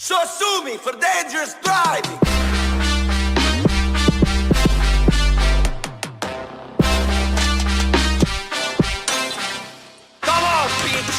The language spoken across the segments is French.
So sue me for dangerous driving. Come on, bitch.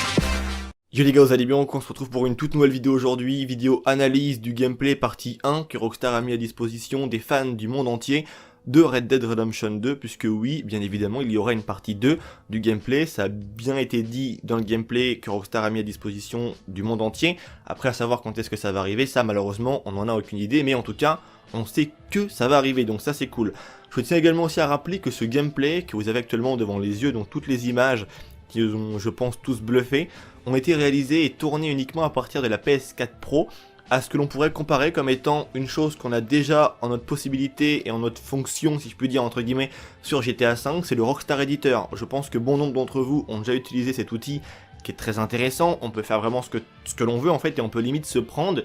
Yo les gars, vous allez bien? On se retrouve pour une toute nouvelle vidéo aujourd'hui, vidéo analyse du gameplay partie 1 que Rockstar a mis à disposition des fans du monde entier de Red Dead Redemption 2, puisque oui, bien évidemment, il y aura une partie 2 du gameplay. Ça a bien été dit dans le gameplay que Rockstar a mis à disposition du monde entier. Après, à savoir quand est-ce que ça va arriver, ça malheureusement, on n'en a aucune idée, mais en tout cas, on sait que ça va arriver, donc ça c'est cool. Je tiens également aussi à rappeler que ce gameplay que vous avez actuellement devant les yeux, donc toutes les images qui ont, je pense, tous bluffé, ont été réalisées et tournées uniquement à partir de la PS4 Pro, à ce que l'on pourrait comparer comme étant une chose qu'on a déjà en notre possibilité et en notre fonction, si je puis dire entre guillemets, sur GTA V, c'est le Rockstar Editor. Je pense que bon nombre d'entre vous ont déjà utilisé cet outil qui est très intéressant, on peut faire vraiment ce que l'on veut en fait, et on peut limite se prendre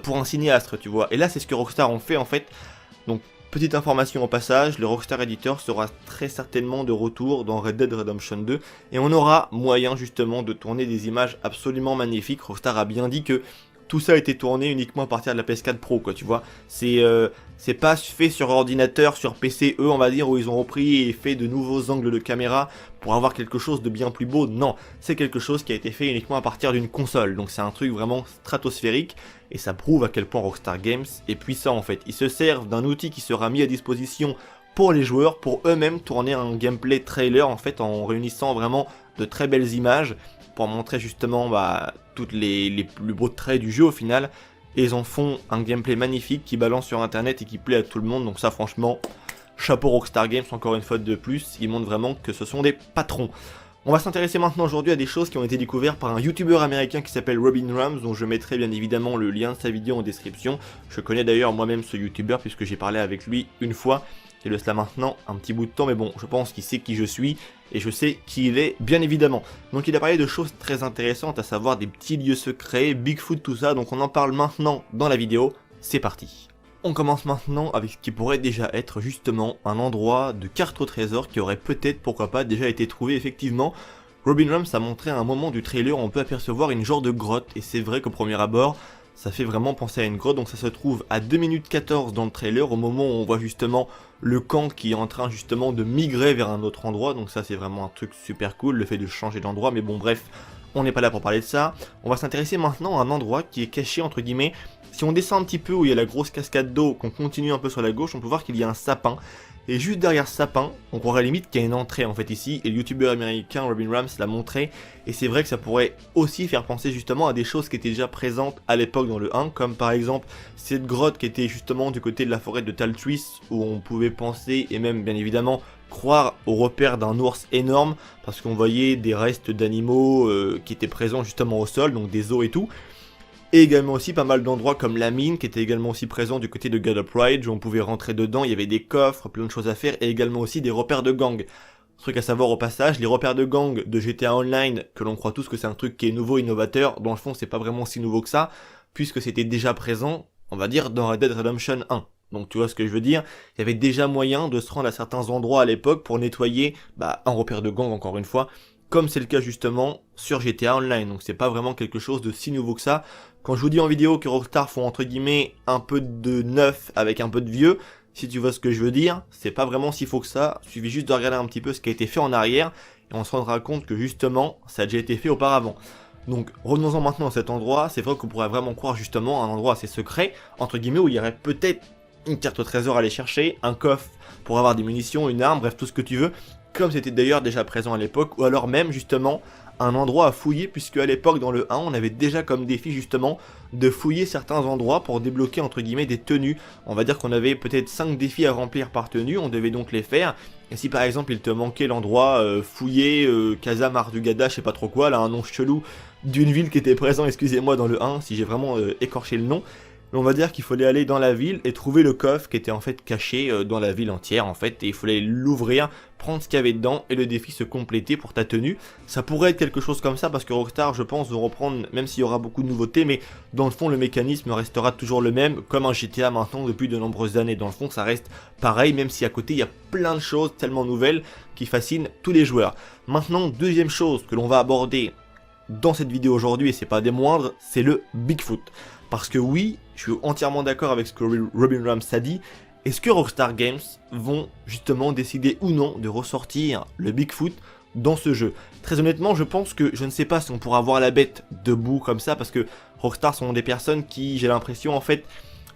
pour un cinéaste, tu vois. Et là c'est ce que Rockstar ont fait en fait, donc petite information au passage, le Rockstar Editor sera très certainement de retour dans Red Dead Redemption 2, et on aura moyen justement de tourner des images absolument magnifiques. Rockstar a bien dit que tout ça a été tourné uniquement à partir de la PS4 Pro, quoi, tu vois. C'est pas fait sur ordinateur, sur PC, on va dire, où ils ont repris et fait de nouveaux angles de caméra pour avoir quelque chose de bien plus beau. Non, c'est quelque chose qui a été fait uniquement à partir d'une console. Donc c'est un truc vraiment stratosphérique, et ça prouve à quel point Rockstar Games est puissant, en fait. Ils se servent d'un outil qui sera mis à disposition pour les joueurs, pour eux-mêmes tourner un gameplay trailer, en fait, en réunissant vraiment de très belles images, pour montrer justement toutes les plus beaux traits du jeu au final, et ils en font un gameplay magnifique qui balance sur internet et qui plaît à tout le monde. Donc ça franchement, chapeau Rockstar Games, encore une fois de plus, ils montrent vraiment que ce sont des patrons. On va s'intéresser maintenant aujourd'hui à des choses qui ont été découvertes par un youtubeur américain qui s'appelle Robin Rams, dont je mettrai bien évidemment le lien de sa vidéo en description. Je connais d'ailleurs moi-même ce youtubeur puisque j'ai parlé avec lui une fois, et de cela maintenant un petit bout de temps, mais bon, je pense qu'il sait qui je suis, et je sais qui il est, bien évidemment. Donc il a parlé de choses très intéressantes, à savoir des petits lieux secrets, Bigfoot, tout ça, donc on en parle maintenant dans la vidéo, c'est parti. On commence maintenant avec ce qui pourrait déjà être justement un endroit de carte au trésor qui aurait peut-être, pourquoi pas, déjà été trouvé effectivement. Robin Rams a montré à un moment du trailer, on peut apercevoir une genre de grotte, et c'est vrai qu'au premier abord, ça fait vraiment penser à une grotte. Donc ça se trouve à 2 minutes 14 dans le trailer, au moment où on voit justement le camp qui est en train justement de migrer vers un autre endroit. Donc ça c'est vraiment un truc super cool, le fait de changer d'endroit, mais bon bref, on n'est pas là pour parler de ça. On va s'intéresser maintenant à un endroit qui est caché entre guillemets. Si on descend un petit peu où il y a la grosse cascade d'eau, qu'on continue un peu sur la gauche, on peut voir qu'il y a un sapin. Et juste derrière ce sapin, on croirait limite qu'il y a une entrée en fait ici, et le youtubeur américain Robin Rams l'a montré, et c'est vrai que ça pourrait aussi faire penser justement à des choses qui étaient déjà présentes à l'époque dans le 1, comme par exemple cette grotte qui était justement du côté de la forêt de Taltris, où on pouvait penser, et même bien évidemment croire au repère d'un ours énorme, parce qu'on voyait des restes d'animaux qui étaient présents justement au sol, donc des os et tout. Et également aussi pas mal d'endroits comme la mine qui était également aussi présent du côté de God of Ride, où on pouvait rentrer dedans, il y avait des coffres, plein de choses à faire, et également aussi des repères de gang. Truc à savoir au passage, les repères de gang de GTA Online, que l'on croit tous que c'est un truc qui est nouveau, innovateur, dans le fond c'est pas vraiment si nouveau que ça, puisque c'était déjà présent, on va dire, dans Red Dead Redemption 1. Donc tu vois ce que je veux dire, il y avait déjà moyen de se rendre à certains endroits à l'époque pour nettoyer un repère de gang encore une fois, comme c'est le cas justement sur GTA Online, donc c'est pas vraiment quelque chose de si nouveau que ça. Quand je vous dis en vidéo que Rockstar font entre guillemets un peu de neuf avec un peu de vieux, si tu vois ce que je veux dire, c'est pas vraiment si faux que ça, il suffit juste de regarder un petit peu ce qui a été fait en arrière, et on se rendra compte que justement, ça a déjà été fait auparavant. Donc revenons-en maintenant à cet endroit, c'est vrai qu'on pourrait vraiment croire justement à un endroit assez secret, entre guillemets, où il y aurait peut-être une carte au trésor à aller chercher, un coffre pour avoir des munitions, une arme, bref tout ce que tu veux, comme c'était d'ailleurs déjà présent à l'époque, ou alors même justement un endroit à fouiller, puisque à l'époque dans le 1 on avait déjà comme défi justement de fouiller certains endroits pour débloquer entre guillemets des tenues. On va dire qu'on avait peut-être 5 défis à remplir par tenue, on devait donc les faire, et si par exemple il te manquait l'endroit fouiller Casa Mardugada, je sais pas trop quoi, là un nom chelou d'une ville qui était présent, excusez-moi, dans le 1 si j'ai vraiment écorché le nom, mais on va dire qu'il fallait aller dans la ville et trouver le coffre qui était en fait caché dans la ville entière en fait, et il fallait l'ouvrir, prendre ce qu'il y avait dedans et le défi se compléter pour ta tenue. Ça pourrait être quelque chose comme ça parce que Rockstar je pense va reprendre, même s'il y aura beaucoup de nouveautés, mais dans le fond le mécanisme restera toujours le même, comme un GTA maintenant depuis de nombreuses années. Dans le fond ça reste pareil, même si à côté il y a plein de choses tellement nouvelles qui fascinent tous les joueurs. Maintenant, deuxième chose que l'on va aborder dans cette vidéo aujourd'hui, et c'est pas des moindres, c'est le Bigfoot. Parce que oui, je suis entièrement d'accord avec ce que Robin Rams a dit. Est-ce que Rockstar Games vont justement décider ou non de ressortir le Bigfoot dans ce jeu? Très honnêtement, je pense que je ne sais pas si on pourra voir la bête debout comme ça, parce que Rockstar sont des personnes qui, j'ai l'impression, en fait,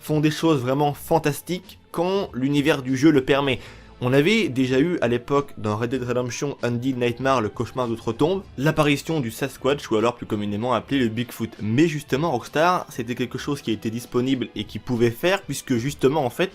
font des choses vraiment fantastiques quand l'univers du jeu le permet. On avait déjà eu à l'époque dans Red Dead Redemption Undead Nightmare, le cauchemar d'outre-tombe, l'apparition du Sasquatch, ou alors plus communément appelé le Bigfoot. Mais justement, Rockstar, c'était quelque chose qui était disponible et qui pouvait faire, puisque justement, en fait,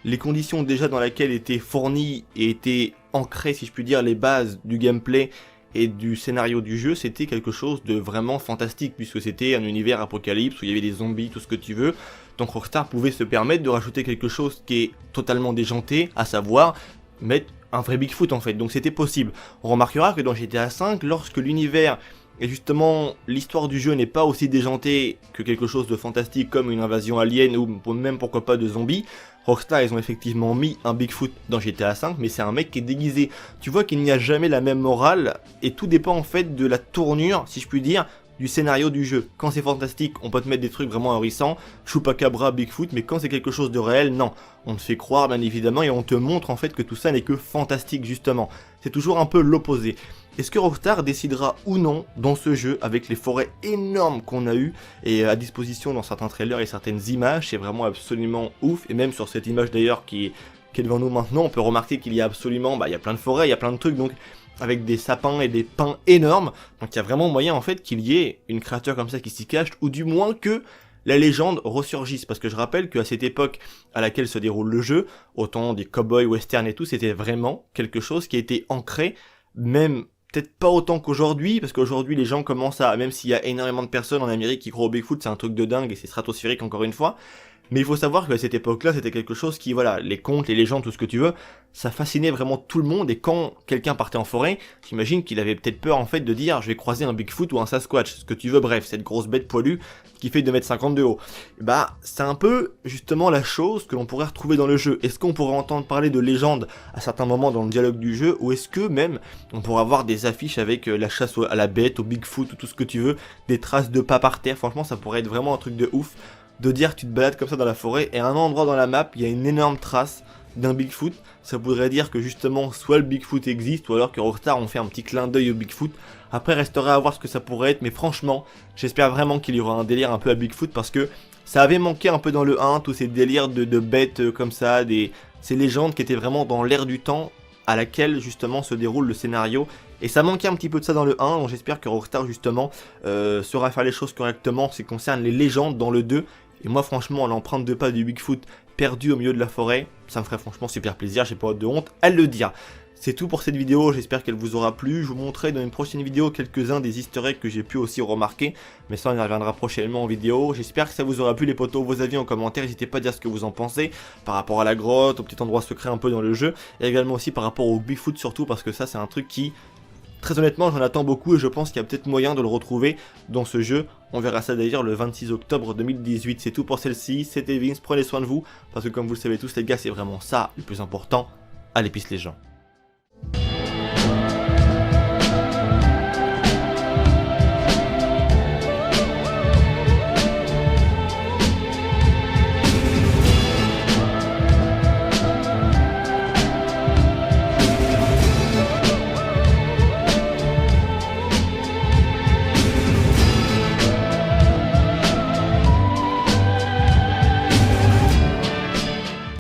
les conditions déjà dans lesquelles étaient fournies et étaient ancrées, si je puis dire, les bases du gameplay et du scénario du jeu, c'était quelque chose de vraiment fantastique, puisque c'était un univers apocalypse où il y avait des zombies, tout ce que tu veux. Donc Rockstar pouvait se permettre de rajouter quelque chose qui est totalement déjanté, à savoir mettre un vrai Bigfoot en fait, donc c'était possible. On remarquera que dans GTA V, lorsque l'univers et justement l'histoire du jeu n'est pas aussi déjantée que quelque chose de fantastique comme une invasion alien ou même pourquoi pas de zombies, Rockstar ils ont effectivement mis un Bigfoot dans GTA V, mais c'est un mec qui est déguisé. Tu vois qu'il n'y a jamais la même morale et tout dépend en fait de la tournure, si je puis dire, du scénario du jeu. Quand c'est fantastique, on peut te mettre des trucs vraiment ahurissants, Chupacabra, Bigfoot, mais quand c'est quelque chose de réel, non. On te fait croire bien évidemment et on te montre en fait que tout ça n'est que fantastique justement. C'est toujours un peu l'opposé. Est-ce que Rockstar décidera ou non dans ce jeu, avec les forêts énormes qu'on a eues et à disposition dans certains trailers et certaines images, c'est vraiment absolument ouf, et même sur cette image d'ailleurs qui est devant nous maintenant, on peut remarquer qu'il y a absolument, il y a plein de forêts, il y a plein de trucs, donc avec des sapins et des pins énormes, donc il y a vraiment moyen en fait qu'il y ait une créature comme ça qui s'y cache, ou du moins que la légende ressurgisse, parce que je rappelle qu'à cette époque à laquelle se déroule le jeu, autant des cowboys, westerns et tout, c'était vraiment quelque chose qui a été ancré, même peut-être pas autant qu'aujourd'hui, parce qu'aujourd'hui les gens commencent à, même s'il y a énormément de personnes en Amérique qui croient au Bigfoot, c'est un truc de dingue et c'est stratosphérique encore une fois, mais il faut savoir qu'à cette époque-là, c'était quelque chose qui, voilà, les contes, les légendes, tout ce que tu veux, ça fascinait vraiment tout le monde, et quand quelqu'un partait en forêt, j'imagine qu'il avait peut-être peur en fait de dire je vais croiser un Bigfoot ou un Sasquatch, ce que tu veux, bref, cette grosse bête poilue qui fait 2,50 m de haut. Bah, c'est un peu justement la chose que l'on pourrait retrouver dans le jeu. Est-ce qu'on pourrait entendre parler de légendes à certains moments dans le dialogue du jeu, ou est-ce que même on pourrait avoir des affiches avec la chasse à la bête, au Bigfoot ou tout ce que tu veux, des traces de pas par terre? Franchement, ça pourrait être vraiment un truc de ouf. De dire que tu te balades comme ça dans la forêt et à un endroit dans la map il y a une énorme trace d'un Bigfoot, ça voudrait dire que justement soit le Bigfoot existe ou alors que Rockstar ont fait un petit clin d'œil au Bigfoot. Après resterait à voir ce que ça pourrait être, mais franchement j'espère vraiment qu'il y aura un délire un peu à Bigfoot, parce que ça avait manqué un peu dans le 1, tous ces délires de bêtes comme ça, ces légendes qui étaient vraiment dans l'air du temps à laquelle justement se déroule le scénario. Et ça manquait un petit peu de ça dans le 1, donc j'espère que Rockstar justement saura faire les choses correctement en ce qui concerne les légendes dans le 2. Et moi franchement, l'empreinte de pas du Bigfoot perdu au milieu de la forêt, ça me ferait franchement super plaisir, j'ai pas de honte à le dire. C'est tout pour cette vidéo, j'espère qu'elle vous aura plu. Je vous montrerai dans une prochaine vidéo quelques-uns des easter eggs que j'ai pu aussi remarquer, mais ça on y reviendra prochainement en vidéo. J'espère que ça vous aura plu les potos, vos avis en commentaire, n'hésitez pas à dire ce que vous en pensez, par rapport à la grotte, au petit endroit secret un peu dans le jeu, et également aussi par rapport au Bigfoot surtout, parce que ça c'est un truc qui... Très honnêtement, j'en attends beaucoup et je pense qu'il y a peut-être moyen de le retrouver dans ce jeu. On verra ça d'ailleurs le 26 octobre 2018. C'est tout pour celle-ci, c'était Vince, prenez soin de vous, parce que comme vous le savez tous les gars, c'est vraiment ça le plus important. Allez, peace les gens.